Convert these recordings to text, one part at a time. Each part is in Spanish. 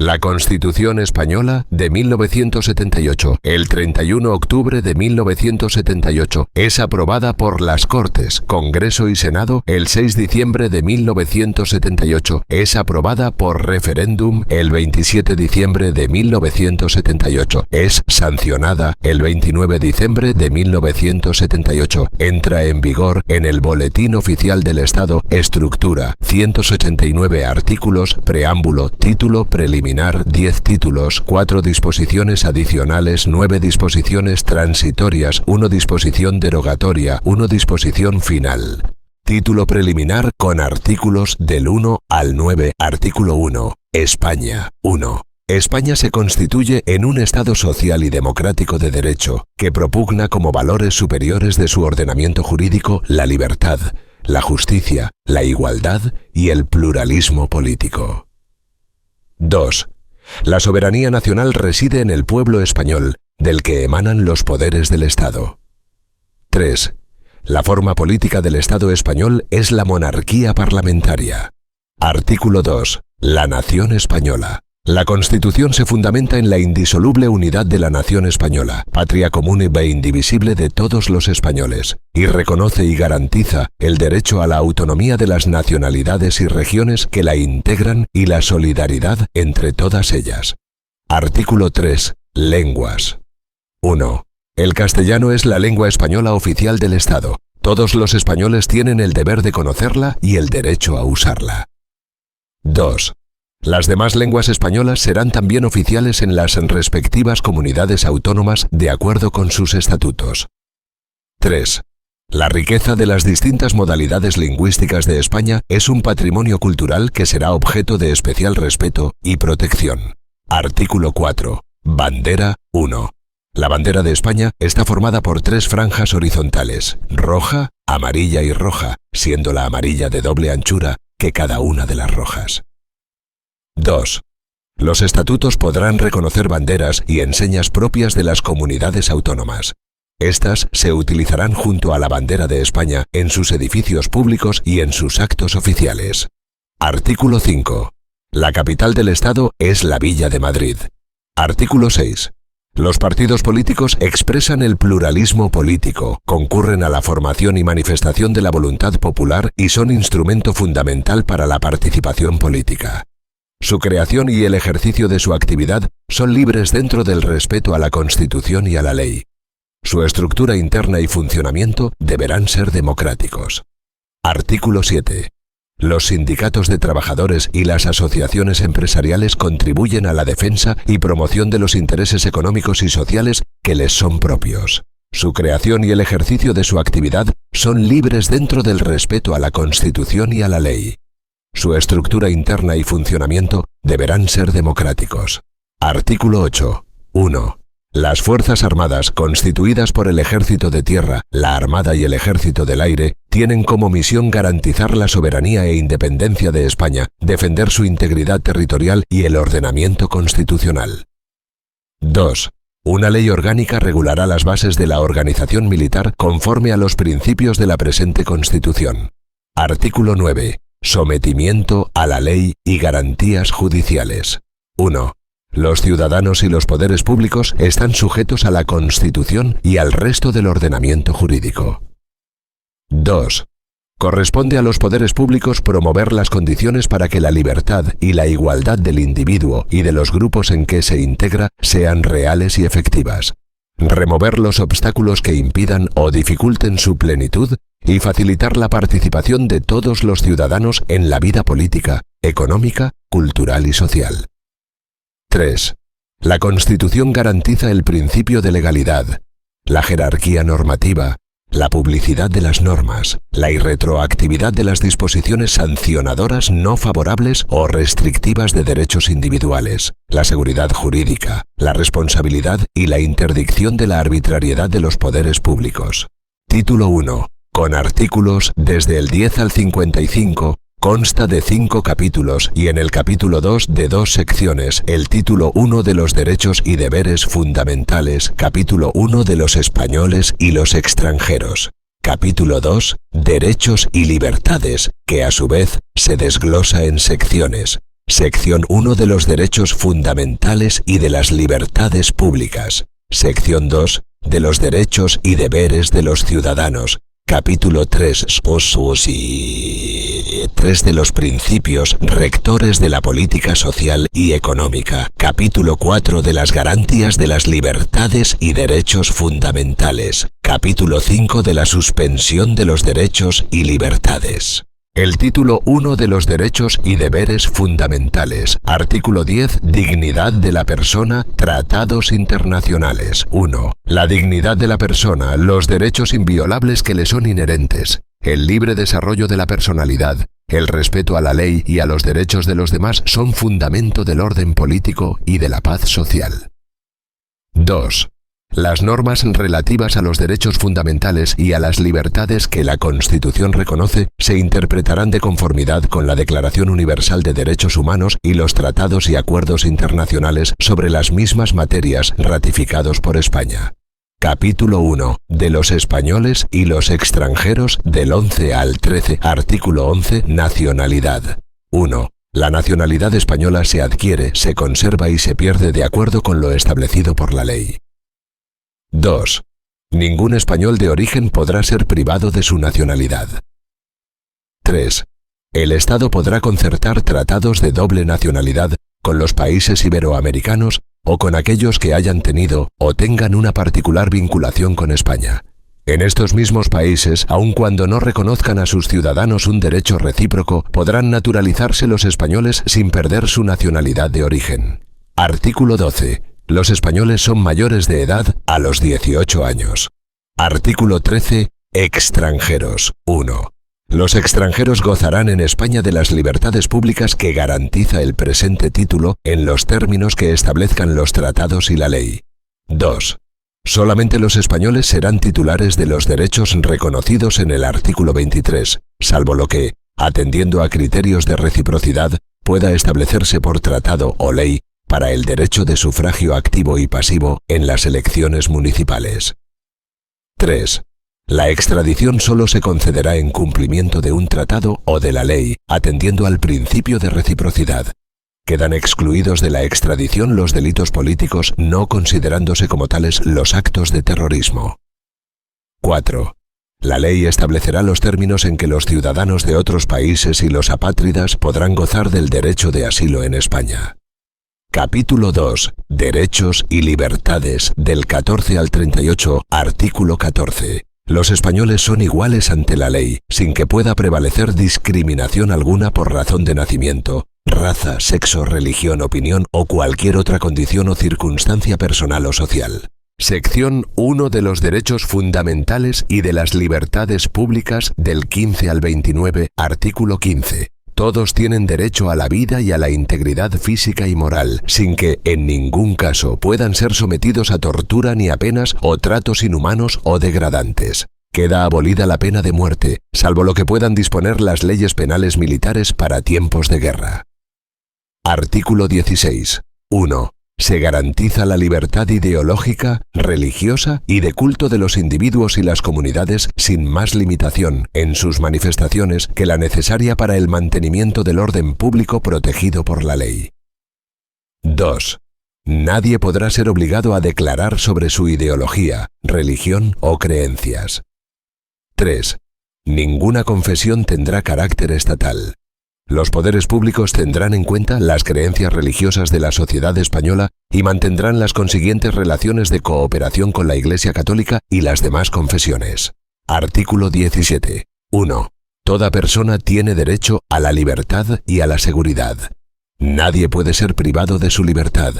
La Constitución Española de 1978, el 31 de octubre de 1978, es aprobada por las Cortes, Congreso y Senado el 6 de diciembre de 1978. Es aprobada por referéndum el 27 de diciembre de 1978. Es sancionada el 29 de diciembre de 1978. Entra en vigor en el Boletín Oficial del Estado. Estructura: 189 artículos, preámbulo, título preliminar, 10 títulos, 4 disposiciones adicionales, 9 disposiciones transitorias, 1 disposición derogatoria, 1 disposición final. Título preliminar con artículos del 1 al 9. Artículo 1. España. 1. España se constituye en un Estado social y democrático de derecho, que propugna como valores superiores de su ordenamiento jurídico la libertad, la justicia, la igualdad y el pluralismo político. 2. La soberanía nacional reside en el pueblo español, del que emanan los poderes del Estado. 3. La forma política del Estado español es la monarquía parlamentaria. Artículo 2. La nación española. La Constitución se fundamenta en la indisoluble unidad de la nación española, patria común e indivisible de todos los españoles, y reconoce y garantiza el derecho a la autonomía de las nacionalidades y regiones que la integran y la solidaridad entre todas ellas. Artículo 3. Lenguas. 1. El castellano es la lengua española oficial del Estado. Todos los españoles tienen el deber de conocerla y el derecho a usarla. 2. Las demás lenguas españolas serán también oficiales en las respectivas comunidades autónomas de acuerdo con sus estatutos. 3. La riqueza de las distintas modalidades lingüísticas de España es un patrimonio cultural que será objeto de especial respeto y protección. Artículo 4. Bandera. 1. La bandera de España está formada por 3 franjas horizontales, roja, amarilla y roja, siendo la amarilla de doble anchura que cada una de las rojas. 2. Los estatutos podrán reconocer banderas y enseñas propias de las comunidades autónomas. Estas se utilizarán junto a la bandera de España en sus edificios públicos y en sus actos oficiales. Artículo 5. La capital del Estado es la Villa de Madrid. Artículo 6. Los partidos políticos expresan el pluralismo político, concurren a la formación y manifestación de la voluntad popular y son instrumento fundamental para la participación política. Su creación y el ejercicio de su actividad son libres dentro del respeto a la Constitución y a la ley. Su estructura interna y funcionamiento deberán ser democráticos. Artículo 7. Los sindicatos de trabajadores y las asociaciones empresariales contribuyen a la defensa y promoción de los intereses económicos y sociales que les son propios. Su creación y el ejercicio de su actividad son libres dentro del respeto a la Constitución y a la ley. Su estructura interna y funcionamiento deberán ser democráticos. Artículo 8. 1. Las Fuerzas Armadas, constituidas por el Ejército de Tierra, la Armada y el Ejército del Aire, tienen como misión garantizar la soberanía e independencia de España, defender su integridad territorial y el ordenamiento constitucional. 2. Una ley orgánica regulará las bases de la organización militar conforme a los principios de la presente Constitución. Artículo 9. Sometimiento a la ley y garantías judiciales. 1. Los ciudadanos y los poderes públicos están sujetos a la Constitución y al resto del ordenamiento jurídico. 2. Corresponde a los poderes públicos promover las condiciones para que la libertad y la igualdad del individuo y de los grupos en que se integra sean reales y efectivas. Remover los obstáculos que impidan o dificulten su plenitud y facilitar la participación de todos los ciudadanos en la vida política, económica, cultural y social. 3. La Constitución garantiza el principio de legalidad, la jerarquía normativa, la publicidad de las normas, la irretroactividad de las disposiciones sancionadoras no favorables o restrictivas de derechos individuales, la seguridad jurídica, la responsabilidad y la interdicción de la arbitrariedad de los poderes públicos. Título 1. Con artículos desde el 10 al 55, consta de 5 capítulos y en el capítulo 2 de 2 secciones, el título 1 de los derechos y deberes fundamentales, capítulo 1 de los españoles y los extranjeros, capítulo 2, derechos y libertades, que a su vez se desglosa en secciones, Sección 1 de los derechos fundamentales y de las libertades públicas. Sección 2 de los derechos y deberes de los ciudadanos. Capítulo 3. 3 de los principios rectores de la política social y económica. Capítulo 4 de las garantías de las libertades y derechos fundamentales. Capítulo 5 de la suspensión de los derechos y libertades. El título 1 de los derechos y deberes fundamentales. Artículo 10. Dignidad de la persona. Tratados internacionales. 1. La dignidad de la persona, los derechos inviolables que le son inherentes, el libre desarrollo de la personalidad, el respeto a la ley y a los derechos de los demás son fundamento del orden político y de la paz social. 2. Las normas relativas a los derechos fundamentales y a las libertades que la Constitución reconoce se interpretarán de conformidad con la Declaración Universal de Derechos Humanos y los tratados y acuerdos internacionales sobre las mismas materias ratificados por España. Capítulo 1. De los españoles y los extranjeros del 11 al 13. Artículo 11. Nacionalidad. 1. La nacionalidad española se adquiere, se conserva y se pierde de acuerdo con lo establecido por la ley. 2. Ningún español de origen podrá ser privado de su nacionalidad. 3. El Estado podrá concertar tratados de doble nacionalidad con los países iberoamericanos o con aquellos que hayan tenido o tengan una particular vinculación con España. En estos mismos países, aun cuando no reconozcan a sus ciudadanos un derecho recíproco, podrán naturalizarse los españoles sin perder su nacionalidad de origen. Artículo 12. Los españoles son mayores de edad a los 18 años. Artículo 13. Extranjeros. 1. Los extranjeros gozarán en España de las libertades públicas que garantiza el presente título en los términos que establezcan los tratados y la ley. 2. Solamente los españoles serán titulares de los derechos reconocidos en el artículo 23, salvo lo que, atendiendo a criterios de reciprocidad, pueda establecerse por tratado o ley para el derecho de sufragio activo y pasivo en las elecciones municipales. 3. La extradición solo se concederá en cumplimiento de un tratado o de la ley, atendiendo al principio de reciprocidad. Quedan excluidos de la extradición los delitos políticos, no considerándose como tales los actos de terrorismo. 4. La ley establecerá los términos en que los ciudadanos de otros países y los apátridas podrán gozar del derecho de asilo en España. Capítulo 2. Derechos y libertades, del 14 al 38, artículo 14. Los españoles son iguales ante la ley, sin que pueda prevalecer discriminación alguna por razón de nacimiento, raza, sexo, religión, opinión o cualquier otra condición o circunstancia personal o social. Sección 1 de los derechos fundamentales y de las libertades públicas, del 15 al 29, artículo 15. Todos tienen derecho a la vida y a la integridad física y moral, sin que, en ningún caso, puedan ser sometidos a tortura ni a penas o tratos inhumanos o degradantes. Queda abolida la pena de muerte, salvo lo que puedan disponer las leyes penales militares para tiempos de guerra. Artículo 16. 1. Se garantiza la libertad ideológica, religiosa y de culto de los individuos y las comunidades sin más limitación en sus manifestaciones que la necesaria para el mantenimiento del orden público protegido por la ley. 2. Nadie podrá ser obligado a declarar sobre su ideología, religión o creencias. 3. Ninguna confesión tendrá carácter estatal. Los poderes públicos tendrán en cuenta las creencias religiosas de la sociedad española y mantendrán las consiguientes relaciones de cooperación con la Iglesia Católica y las demás confesiones. Artículo 17. 1. Toda persona tiene derecho a la libertad y a la seguridad. Nadie puede ser privado de su libertad,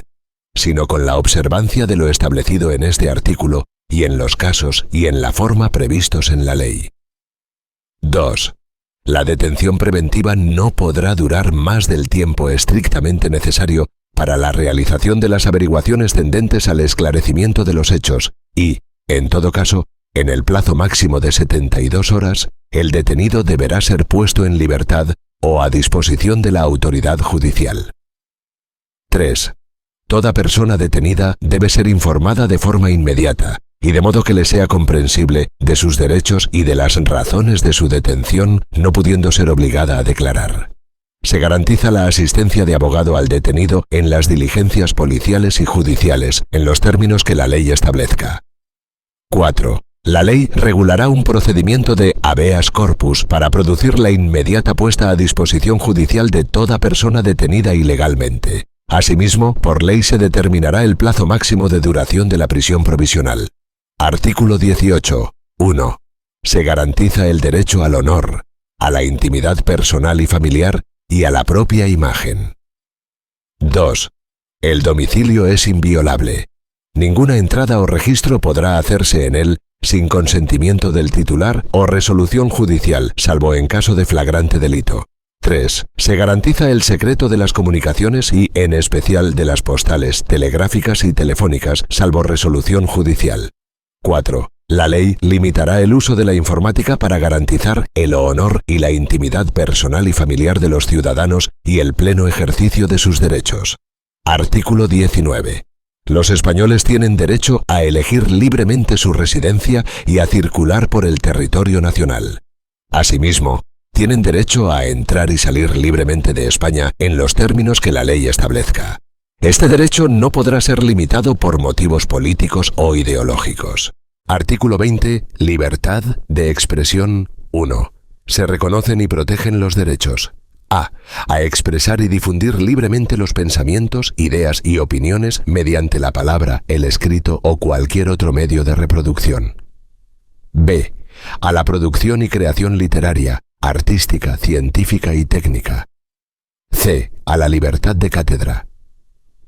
sino con la observancia de lo establecido en este artículo y en los casos y en la forma previstos en la ley. 2. La detención preventiva no podrá durar más del tiempo estrictamente necesario para la realización de las averiguaciones tendentes al esclarecimiento de los hechos y, en todo caso, en el plazo máximo de 72 horas, el detenido deberá ser puesto en libertad o a disposición de la autoridad judicial. 3. Toda persona detenida debe ser informada de forma inmediata y de modo que le sea comprensible de sus derechos y de las razones de su detención, no pudiendo ser obligada a declarar. Se garantiza la asistencia de abogado al detenido en las diligencias policiales y judiciales, en los términos que la ley establezca. 4. La ley regulará un procedimiento de habeas corpus para producir la inmediata puesta a disposición judicial de toda persona detenida ilegalmente. Asimismo, por ley se determinará el plazo máximo de duración de la prisión provisional. Artículo 18. 1. Se garantiza el derecho al honor, a la intimidad personal y familiar y a la propia imagen. 2. El domicilio es inviolable. Ninguna entrada o registro podrá hacerse en él sin consentimiento del titular o resolución judicial, salvo en caso de flagrante delito. 3. Se garantiza el secreto de las comunicaciones y, en especial, de las postales, telegráficas y telefónicas, salvo resolución judicial. 4. La ley limitará el uso de la informática para garantizar el honor y la intimidad personal y familiar de los ciudadanos y el pleno ejercicio de sus derechos. Artículo 19. Los españoles tienen derecho a elegir libremente su residencia y a circular por el territorio nacional. Asimismo, tienen derecho a entrar y salir libremente de España en los términos que la ley establezca. Este derecho no podrá ser limitado por motivos políticos o ideológicos. Artículo 20. Libertad de expresión. 1. Se reconocen y protegen los derechos a expresar y difundir libremente los pensamientos, ideas y opiniones mediante la palabra, el escrito o cualquier otro medio de reproducción. B. A la producción y creación literaria, artística, científica y técnica. C. A la libertad de cátedra.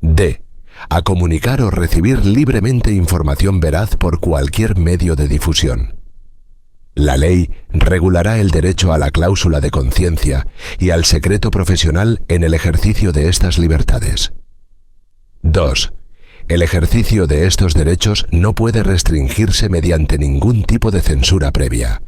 D. A comunicar o recibir libremente información veraz por cualquier medio de difusión. La ley regulará el derecho a la cláusula de conciencia y al secreto profesional en el ejercicio de estas libertades. 2. El ejercicio de estos derechos no puede restringirse mediante ningún tipo de censura previa.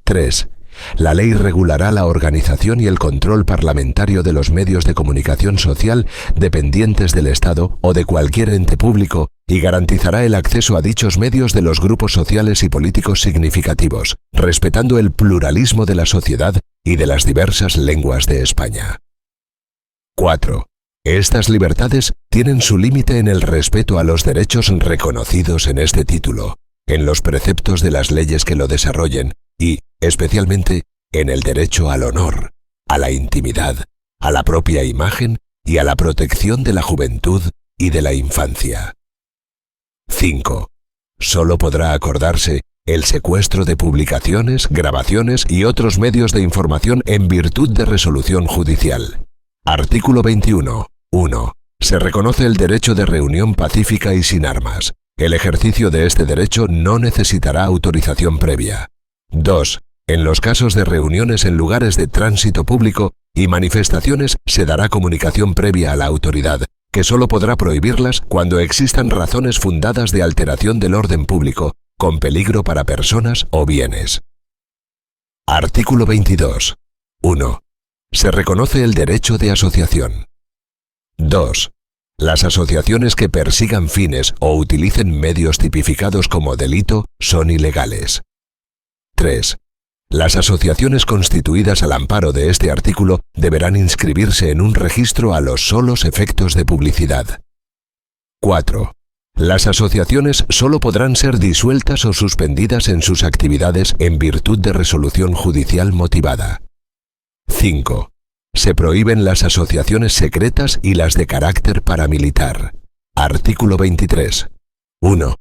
3. La ley regulará la organización y el control parlamentario de los medios de comunicación social dependientes del Estado o de cualquier ente público y garantizará el acceso a dichos medios de los grupos sociales y políticos significativos, respetando el pluralismo de la sociedad y de las diversas lenguas de España. 4. Estas libertades tienen su límite en el respeto a los derechos reconocidos en este título, en los preceptos de las leyes que lo desarrollen y, especialmente, en el derecho al honor, a la intimidad, a la propia imagen y a la protección de la juventud y de la infancia. 5. Solo podrá acordarse el secuestro de publicaciones, grabaciones y otros medios de información en virtud de resolución judicial. Artículo 21. 1. Se reconoce el derecho de reunión pacífica y sin armas. El ejercicio de este derecho no necesitará autorización previa. 2. En los casos de reuniones en lugares de tránsito público y manifestaciones se dará comunicación previa a la autoridad, que solo podrá prohibirlas cuando existan razones fundadas de alteración del orden público, con peligro para personas o bienes. Artículo 22. 1. Se reconoce el derecho de asociación. 2. Las asociaciones que persigan fines o utilicen medios tipificados como delito son ilegales. 3. Las asociaciones constituidas al amparo de este artículo deberán inscribirse en un registro a los solos efectos de publicidad. 4. Las asociaciones solo podrán ser disueltas o suspendidas en sus actividades en virtud de resolución judicial motivada. 5. Se prohíben las asociaciones secretas y las de carácter paramilitar. Artículo 23. 1.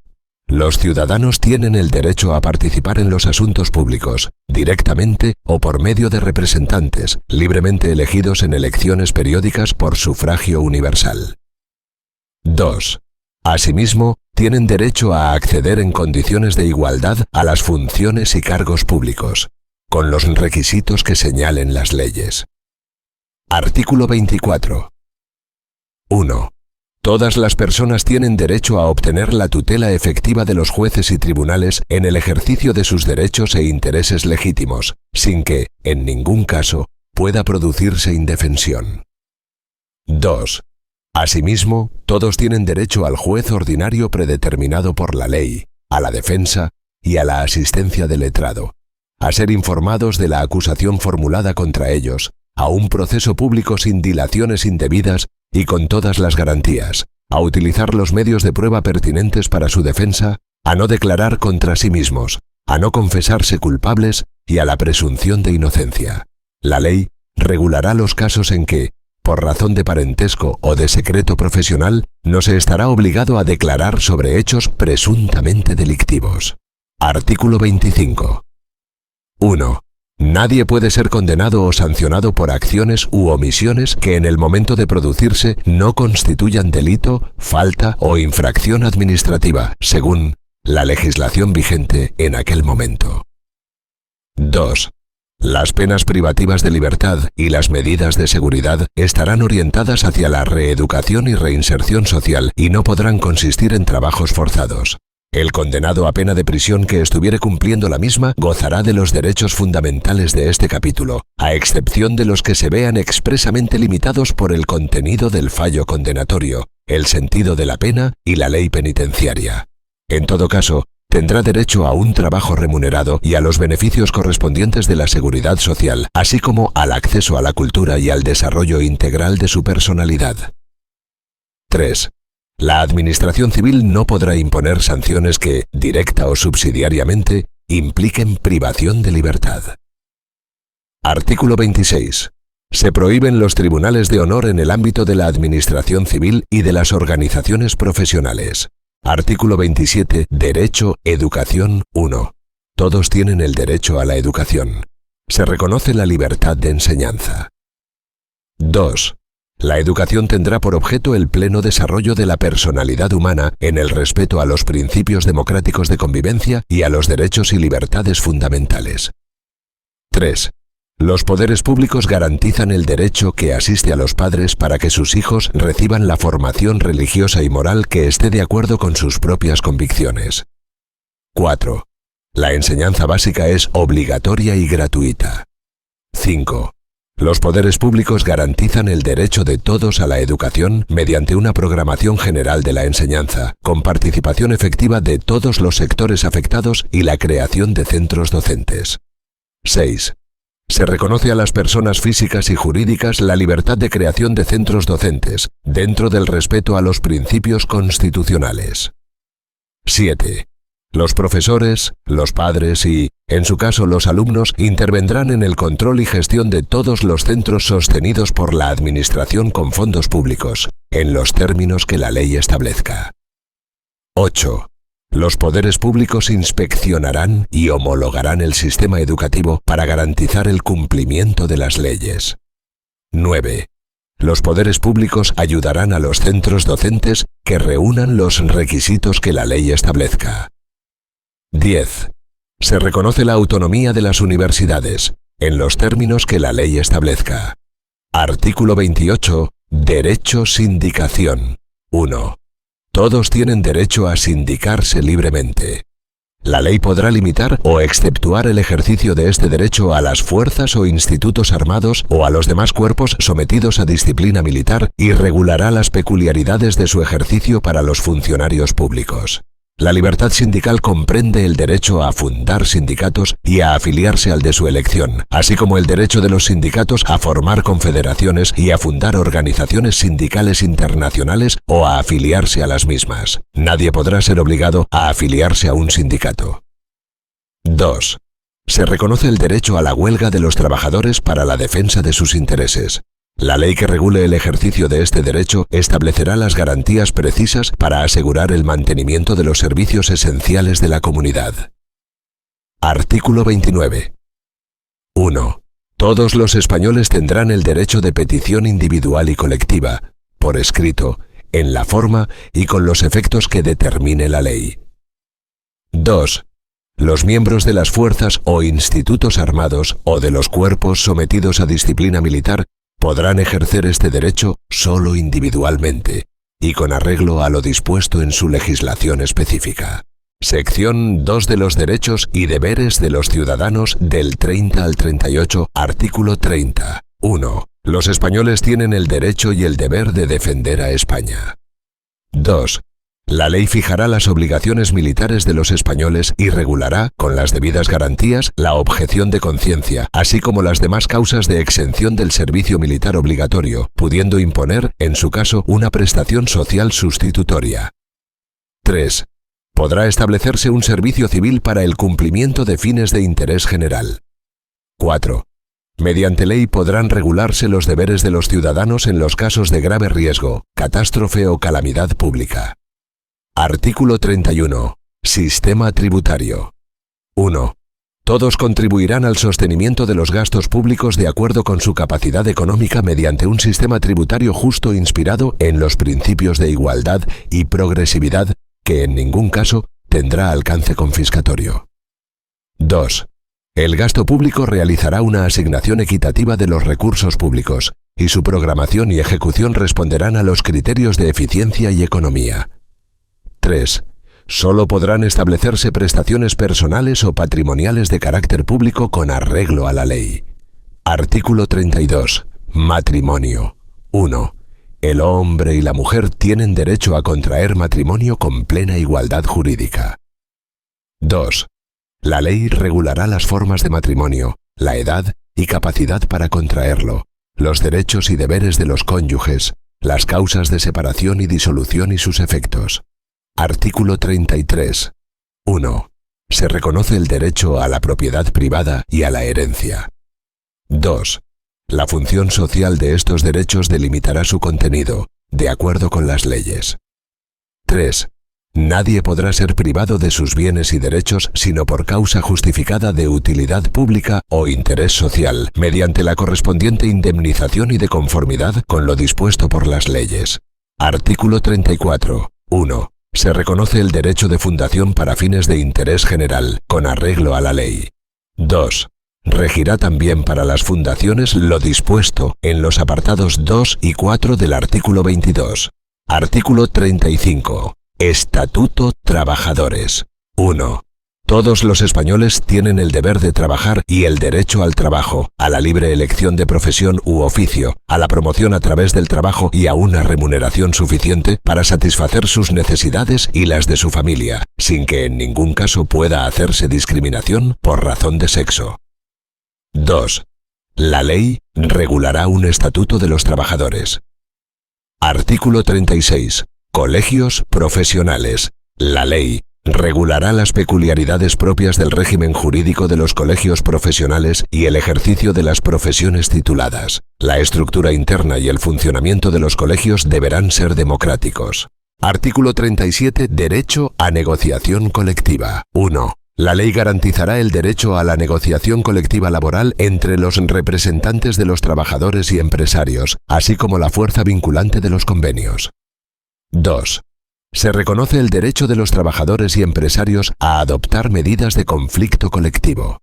Los ciudadanos tienen el derecho a participar en los asuntos públicos, directamente o por medio de representantes, libremente elegidos en elecciones periódicas por sufragio universal. 2. Asimismo, tienen derecho a acceder en condiciones de igualdad a las funciones y cargos públicos, con los requisitos que señalen las leyes. Artículo 24. 1. Todas las personas tienen derecho a obtener la tutela efectiva de los jueces y tribunales en el ejercicio de sus derechos e intereses legítimos, sin que, en ningún caso, pueda producirse indefensión. 2. Asimismo, todos tienen derecho al juez ordinario predeterminado por la ley, a la defensa y a la asistencia del letrado, a ser informados de la acusación formulada contra ellos, a un proceso público sin dilaciones indebidas y con todas las garantías, a utilizar los medios de prueba pertinentes para su defensa, a no declarar contra sí mismos, a no confesarse culpables y a la presunción de inocencia. La ley regulará los casos en que, por razón de parentesco o de secreto profesional, no se estará obligado a declarar sobre hechos presuntamente delictivos. Artículo 25. 1. Nadie puede ser condenado o sancionado por acciones u omisiones que en el momento de producirse no constituyan delito, falta o infracción administrativa, según la legislación vigente en aquel momento. 2. Las penas privativas de libertad y las medidas de seguridad estarán orientadas hacia la reeducación y reinserción social y no podrán consistir en trabajos forzados. El condenado a pena de prisión que estuviere cumpliendo la misma gozará de los derechos fundamentales de este capítulo, a excepción de los que se vean expresamente limitados por el contenido del fallo condenatorio, el sentido de la pena y la ley penitenciaria. En todo caso, tendrá derecho a un trabajo remunerado y a los beneficios correspondientes de la seguridad social, así como al acceso a la cultura y al desarrollo integral de su personalidad. 3. La Administración Civil no podrá imponer sanciones que, directa o subsidiariamente, impliquen privación de libertad. Artículo 26. Se prohíben los tribunales de honor en el ámbito de la Administración Civil y de las organizaciones profesionales. Artículo 27. Derecho, educación 1. Todos tienen el derecho a la educación. Se reconoce la libertad de enseñanza. 2. La educación tendrá por objeto el pleno desarrollo de la personalidad humana en el respeto a los principios democráticos de convivencia y a los derechos y libertades fundamentales. 3. Los poderes públicos garantizan el derecho que asiste a los padres para que sus hijos reciban la formación religiosa y moral que esté de acuerdo con sus propias convicciones. 4. La enseñanza básica es obligatoria y gratuita. 5. Los poderes públicos garantizan el derecho de todos a la educación mediante una programación general de la enseñanza, con participación efectiva de todos los sectores afectados y la creación de centros docentes. 6. Se reconoce a las personas físicas y jurídicas la libertad de creación de centros docentes, dentro del respeto a los principios constitucionales. 7. Los profesores, los padres y, en su caso, los alumnos intervendrán en el control y gestión de todos los centros sostenidos por la Administración con fondos públicos, en los términos que la ley establezca. 8. Los poderes públicos inspeccionarán y homologarán el sistema educativo para garantizar el cumplimiento de las leyes. 9. Los poderes públicos ayudarán a los centros docentes que reúnan los requisitos que la ley establezca. 10. Se reconoce la autonomía de las universidades, en los términos que la ley establezca. Artículo 28. Derecho sindicación. 1. Todos tienen derecho a sindicarse libremente. La ley podrá limitar o exceptuar el ejercicio de este derecho a las fuerzas o institutos armados o a los demás cuerpos sometidos a disciplina militar y regulará las peculiaridades de su ejercicio para los funcionarios públicos. La libertad sindical comprende el derecho a fundar sindicatos y a afiliarse al de su elección, así como el derecho de los sindicatos a formar confederaciones y a fundar organizaciones sindicales internacionales o a afiliarse a las mismas. Nadie podrá ser obligado a afiliarse a un sindicato. 2. Se reconoce el derecho a la huelga de los trabajadores para la defensa de sus intereses. La ley que regule el ejercicio de este derecho establecerá las garantías precisas para asegurar el mantenimiento de los servicios esenciales de la comunidad. Artículo 29. 1. Todos los españoles tendrán el derecho de petición individual y colectiva, por escrito, en la forma y con los efectos que determine la ley. 2. Los miembros de las fuerzas o institutos armados o de los cuerpos sometidos a disciplina militar podrán ejercer este derecho solo individualmente y con arreglo a lo dispuesto en su legislación específica. Sección 2 de los derechos y deberes de los ciudadanos del 30 al 38, artículo 30. 1. Los españoles tienen el derecho y el deber de defender a España. 2. La ley fijará las obligaciones militares de los españoles y regulará, con las debidas garantías, la objeción de conciencia, así como las demás causas de exención del servicio militar obligatorio, pudiendo imponer, en su caso, una prestación social sustitutoria. 3. Podrá establecerse un servicio civil para el cumplimiento de fines de interés general. 4. Mediante ley podrán regularse los deberes de los ciudadanos en los casos de grave riesgo, catástrofe o calamidad pública. Artículo 31. Sistema tributario. 1. Todos contribuirán al sostenimiento de los gastos públicos de acuerdo con su capacidad económica mediante un sistema tributario justo inspirado en los principios de igualdad y progresividad que en ningún caso tendrá alcance confiscatorio. 2. El gasto público realizará una asignación equitativa de los recursos públicos y su programación y ejecución responderán a los criterios de eficiencia y economía. 3. Solo podrán establecerse prestaciones personales o patrimoniales de carácter público con arreglo a la ley. Artículo 32. Matrimonio. 1. El hombre y la mujer tienen derecho a contraer matrimonio con plena igualdad jurídica. 2. La ley regulará las formas de matrimonio, la edad y capacidad para contraerlo, los derechos y deberes de los cónyuges, las causas de separación y disolución y sus efectos. Artículo 33. 1. Se reconoce el derecho a la propiedad privada y a la herencia. 2. La función social de estos derechos delimitará su contenido, de acuerdo con las leyes. 3. Nadie podrá ser privado de sus bienes y derechos sino por causa justificada de utilidad pública o interés social, mediante la correspondiente indemnización y de conformidad con lo dispuesto por las leyes. Artículo 34. 1. Se reconoce el derecho de fundación para fines de interés general, con arreglo a la ley. 2. Regirá también para las fundaciones lo dispuesto en los apartados 2 y 4 del artículo 22. Artículo 35. Estatuto Trabajadores. 1. Todos los españoles tienen el deber de trabajar y el derecho al trabajo, a la libre elección de profesión u oficio, a la promoción a través del trabajo y a una remuneración suficiente para satisfacer sus necesidades y las de su familia, sin que en ningún caso pueda hacerse discriminación por razón de sexo. 2. La ley regulará un estatuto de los trabajadores. Artículo 36. Colegios profesionales. La ley regulará las peculiaridades propias del régimen jurídico de los colegios profesionales y el ejercicio de las profesiones tituladas. La estructura interna y el funcionamiento de los colegios deberán ser democráticos. Artículo 37. Derecho a negociación colectiva. 1. La ley garantizará el derecho a la negociación colectiva laboral entre los representantes de los trabajadores y empresarios, así como la fuerza vinculante de los convenios. 2. Se reconoce el derecho de los trabajadores y empresarios a adoptar medidas de conflicto colectivo.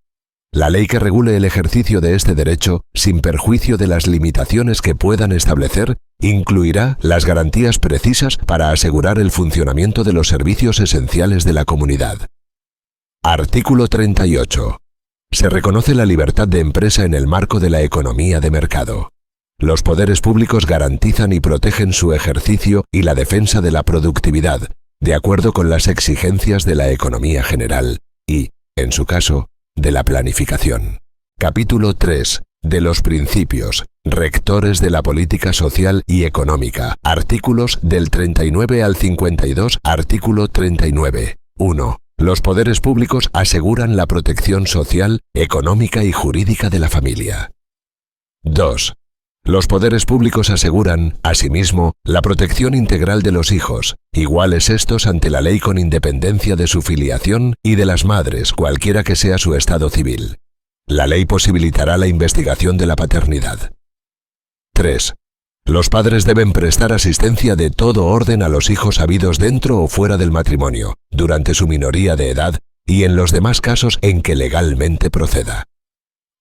La ley que regule el ejercicio de este derecho, sin perjuicio de las limitaciones que puedan establecer, incluirá las garantías precisas para asegurar el funcionamiento de los servicios esenciales de la comunidad. Artículo 38. Se reconoce la libertad de empresa en el marco de la economía de mercado. Los poderes públicos garantizan y protegen su ejercicio y la defensa de la productividad, de acuerdo con las exigencias de la economía general y, en su caso, de la planificación. Capítulo 3. De los principios rectores de la política social y económica. Artículos del 39 al 52. Artículo 39. 1. Los poderes públicos aseguran la protección social, económica y jurídica de la familia. 2. Los poderes públicos aseguran, asimismo, la protección integral de los hijos, iguales estos ante la ley con independencia de su filiación y de las madres, cualquiera que sea su estado civil. La ley posibilitará la investigación de la paternidad. 3. Los padres deben prestar asistencia de todo orden a los hijos habidos dentro o fuera del matrimonio, durante su minoría de edad y en los demás casos en que legalmente proceda.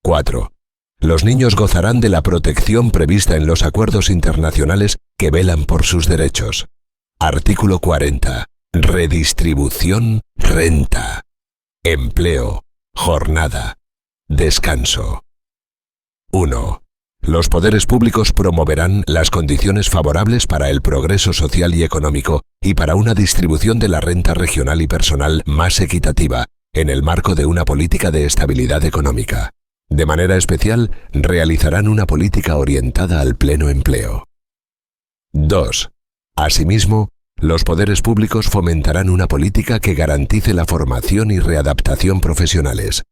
4. Los niños gozarán de la protección prevista en los acuerdos internacionales que velan por sus derechos. Artículo 40. Redistribución, renta. Empleo, jornada, descanso. 1. Los poderes públicos promoverán las condiciones favorables para el progreso social y económico y para una distribución de la renta regional y personal más equitativa, en el marco de una política de estabilidad económica. De manera especial, realizarán una política orientada al pleno empleo. 2. Asimismo, los poderes públicos fomentarán una política que garantice la formación y readaptación profesionales.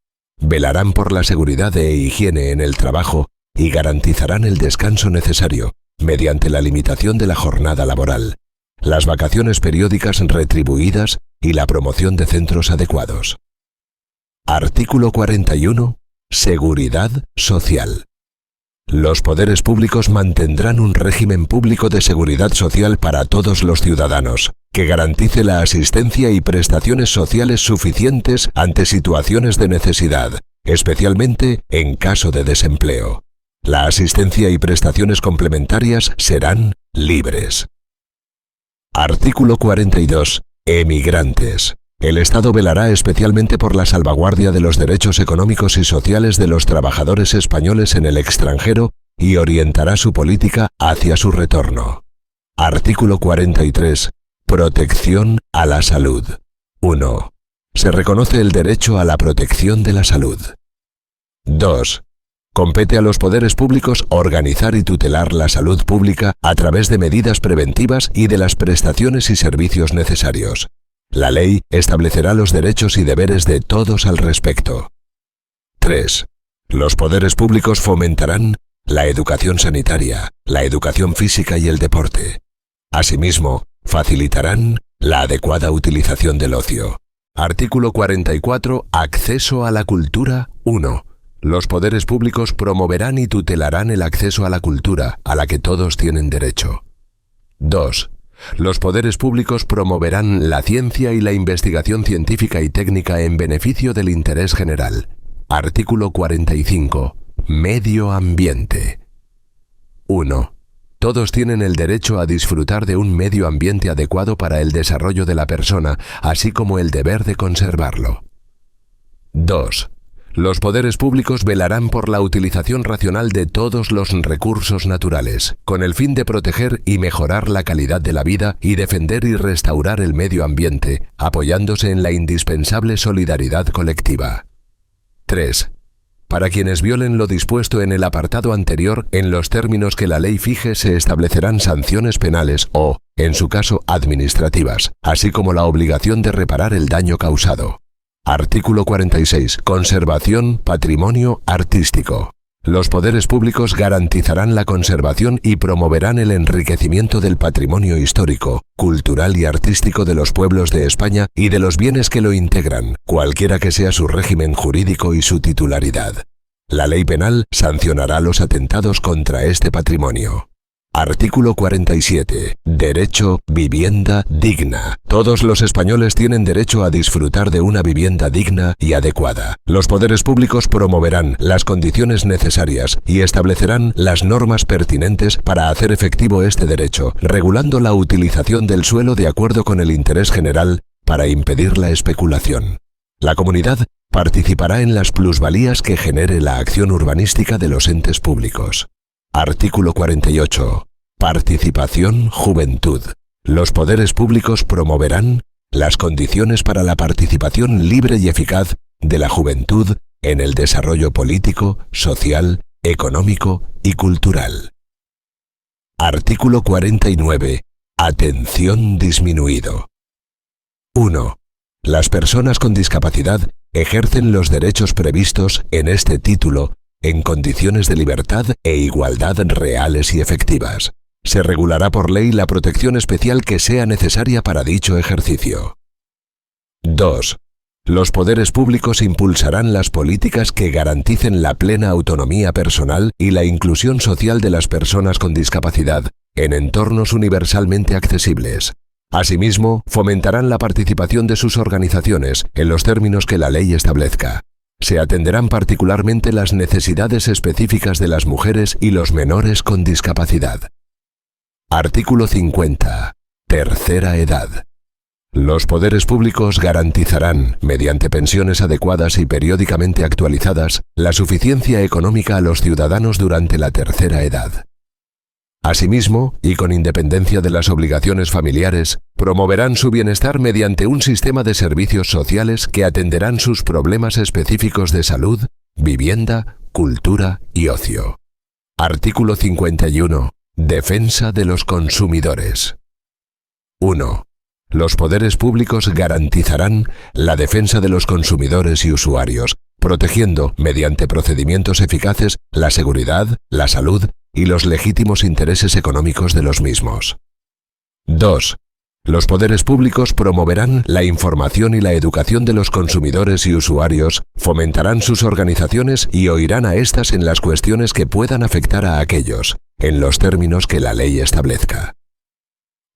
Velarán por la seguridad e higiene en el trabajo y garantizarán el descanso necesario mediante la limitación de la jornada laboral, las vacaciones periódicas retribuidas y la promoción de centros adecuados. Artículo 41. Seguridad social. Los poderes públicos mantendrán un régimen público de seguridad social para todos los ciudadanos, que garantice la asistencia y prestaciones sociales suficientes ante situaciones de necesidad, especialmente en caso de desempleo. La asistencia y prestaciones complementarias serán libres. Artículo 42. Emigrantes. El Estado velará especialmente por la salvaguardia de los derechos económicos y sociales de los trabajadores españoles en el extranjero y orientará su política hacia su retorno. Artículo 43. Protección a la salud. 1. Se reconoce el derecho a la protección de la salud. 2. Compete a los poderes públicos organizar y tutelar la salud pública a través de medidas preventivas y de las prestaciones y servicios necesarios. La ley establecerá los derechos y deberes de todos al respecto. 3. Los poderes públicos fomentarán la educación sanitaria, la educación física y el deporte. Asimismo, facilitarán la adecuada utilización del ocio. Artículo 44. Acceso a la cultura. 1. Los poderes públicos promoverán y tutelarán el acceso a la cultura, a la que todos tienen derecho. 2. Los poderes públicos promoverán la ciencia y la investigación científica y técnica en beneficio del interés general. Artículo 45. Medio ambiente. 1. Todos tienen el derecho a disfrutar de un medio ambiente adecuado para el desarrollo de la persona, así como el deber de conservarlo. 2. Los poderes públicos velarán por la utilización racional de todos los recursos naturales, con el fin de proteger y mejorar la calidad de la vida y defender y restaurar el medio ambiente, apoyándose en la indispensable solidaridad colectiva. 3. Para quienes violen lo dispuesto en el apartado anterior, en los términos que la ley fije se establecerán sanciones penales o, en su caso, administrativas, así como la obligación de reparar el daño causado. Artículo 46. Conservación, patrimonio artístico. Los poderes públicos garantizarán la conservación y promoverán el enriquecimiento del patrimonio histórico, cultural y artístico de los pueblos de España y de los bienes que lo integran, cualquiera que sea su régimen jurídico y su titularidad. La ley penal sancionará los atentados contra este patrimonio. Artículo 47. Derecho, vivienda digna. Todos los españoles tienen derecho a disfrutar de una vivienda digna y adecuada. Los poderes públicos promoverán las condiciones necesarias y establecerán las normas pertinentes para hacer efectivo este derecho, regulando la utilización del suelo de acuerdo con el interés general para impedir la especulación. La comunidad participará en las plusvalías que genere la acción urbanística de los entes públicos. Artículo 48. Participación, juventud. Los poderes públicos promoverán las condiciones para la participación libre y eficaz de la juventud en el desarrollo político, social, económico y cultural. Artículo 49. Atención disminuido. 1. Las personas con discapacidad ejercen los derechos previstos en este título en condiciones de libertad e igualdad reales y efectivas. Se regulará por ley la protección especial que sea necesaria para dicho ejercicio. 2. Los poderes públicos impulsarán las políticas que garanticen la plena autonomía personal y la inclusión social de las personas con discapacidad en entornos universalmente accesibles. Asimismo, fomentarán la participación de sus organizaciones en los términos que la ley establezca. Se atenderán particularmente las necesidades específicas de las mujeres y los menores con discapacidad. Artículo 50. Tercera edad. Los poderes públicos garantizarán, mediante pensiones adecuadas y periódicamente actualizadas, la suficiencia económica a los ciudadanos durante la tercera edad. Asimismo, y con independencia de las obligaciones familiares, Promoverán su bienestar mediante un sistema de servicios sociales que atenderán sus problemas específicos de salud, vivienda, cultura y ocio. Artículo 51. Defensa de los consumidores. 1. Los poderes públicos garantizarán la defensa de los consumidores y usuarios, protegiendo, mediante procedimientos eficaces, la seguridad, la salud y los legítimos intereses económicos de los mismos. 2. Los poderes públicos promoverán la información y la educación de los consumidores y usuarios, fomentarán sus organizaciones y oirán a éstas en las cuestiones que puedan afectar a aquellos, en los términos que la ley establezca.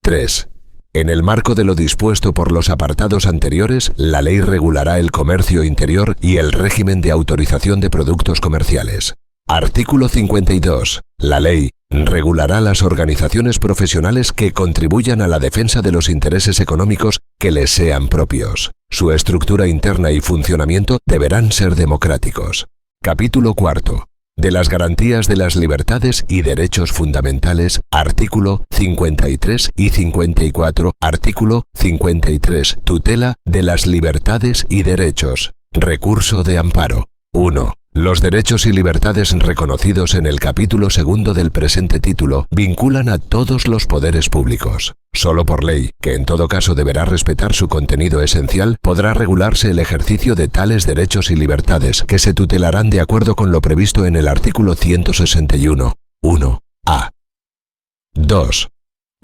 3. En el marco de lo dispuesto por los apartados anteriores, la ley regulará el comercio interior y el régimen de autorización de productos comerciales. Artículo 52. La ley regulará las organizaciones profesionales que contribuyan a la defensa de los intereses económicos que les sean propios. Su estructura interna y funcionamiento deberán ser democráticos. Capítulo 4. De las garantías de las libertades y derechos fundamentales, artículo 53 y 54, artículo 53, tutela de las libertades y derechos. Recurso de amparo. 1. Los derechos y libertades reconocidos en el capítulo 2 del presente título vinculan a todos los poderes públicos. Solo por ley, que en todo caso deberá respetar su contenido esencial, podrá regularse el ejercicio de tales derechos y libertades, que se tutelarán de acuerdo con lo previsto en el artículo 161, 1a. 2.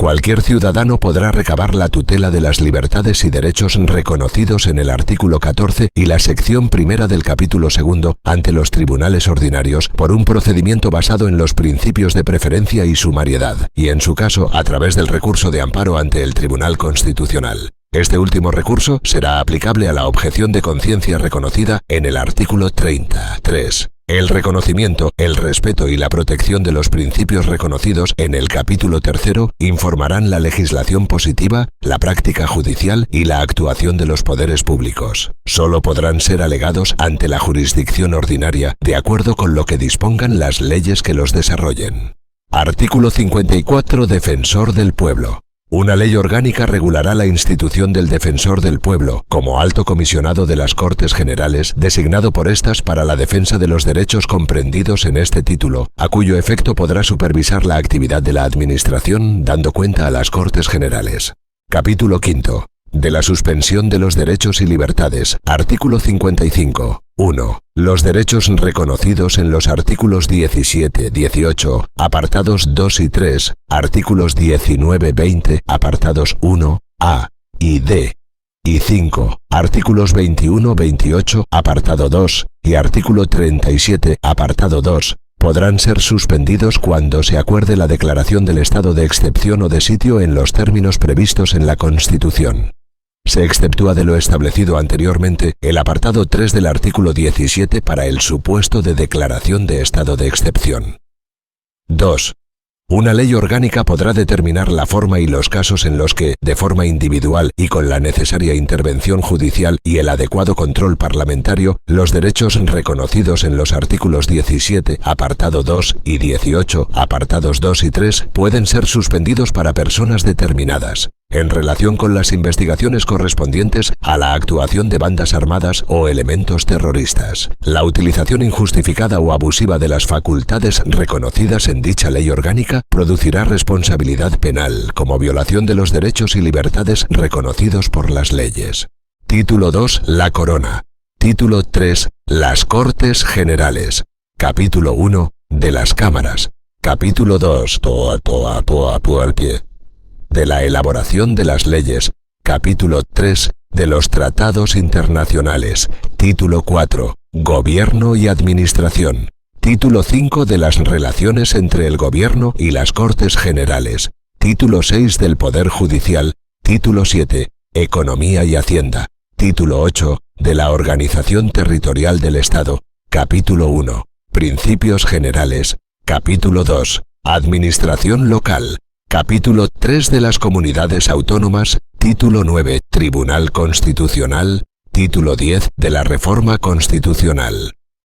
Cualquier ciudadano podrá recabar la tutela de las libertades y derechos reconocidos en el artículo 14 y la sección primera del capítulo 2 ante los tribunales ordinarios por un procedimiento basado en los principios de preferencia y sumariedad, y en su caso a través del recurso de amparo ante el Tribunal Constitucional. Este último recurso será aplicable a la objeción de conciencia reconocida en el artículo 33. El reconocimiento, el respeto y la protección de los principios reconocidos en el capítulo 3 informarán la legislación positiva, la práctica judicial y la actuación de los poderes públicos. Solo podrán ser alegados ante la jurisdicción ordinaria, de acuerdo con lo que dispongan las leyes que los desarrollen. Artículo 54. Defensor del pueblo. Una ley orgánica regulará la institución del Defensor del Pueblo, como alto comisionado de las Cortes Generales, designado por estas para la defensa de los derechos comprendidos en este título, a cuyo efecto podrá supervisar la actividad de la Administración, dando cuenta a las Cortes Generales. Capítulo 5. De la suspensión de los derechos y libertades. Artículo 55. 1. Los derechos reconocidos en los artículos 17, 18, apartados 2 y 3, artículos 19, 20, apartados 1, A y D, y 5, artículos 21, 28, apartado 2, y artículo 37, apartado 2, podrán ser suspendidos cuando se acuerde la declaración del estado de excepción o de sitio en los términos previstos en la Constitución. Se exceptúa de lo establecido anteriormente el apartado 3 del artículo 17 para el supuesto de declaración de estado de excepción. 2. Una ley orgánica podrá determinar la forma y los casos en los que, de forma individual y con la necesaria intervención judicial y el adecuado control parlamentario, los derechos reconocidos en los artículos 17, apartado 2 y 18, apartados 2 y 3, pueden ser suspendidos para personas determinadas, en relación con las investigaciones correspondientes a la actuación de bandas armadas o elementos terroristas. La utilización injustificada o abusiva de las facultades reconocidas en dicha ley orgánica producirá responsabilidad penal como violación de los derechos y libertades reconocidos por las leyes. Título 2. La Corona. Título 3. Las Cortes Generales. Capítulo 1. De las Cámaras. Capítulo 2. Al pie. De la elaboración de las leyes. Capítulo 3. De los tratados internacionales. Título 4. Gobierno y administración. Título 5 de las relaciones entre el Gobierno y las Cortes Generales. Título 6 del Poder Judicial. Título 7. Economía y Hacienda. Título 8. De la organización territorial del Estado. Capítulo 1. Principios generales. Capítulo 2. Administración local. Capítulo 3 de las comunidades autónomas. Título 9. Tribunal Constitucional. Título 10 de la Reforma Constitucional.